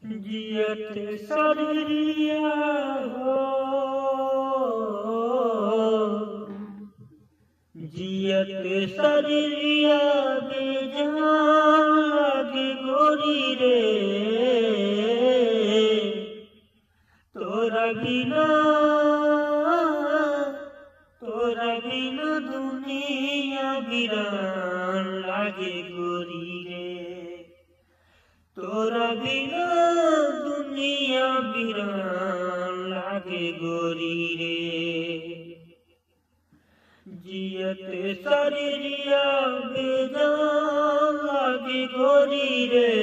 जियत सरिया हो, जियत सरिया बेजान लागे गोरी रे, तोरा बिना दुनिया वीरान लागे गोरी रे, तोरा बिना दुनिया वीरान लागे गोरी रे। जियत शरीरिया बेजान लागे गोरी रे,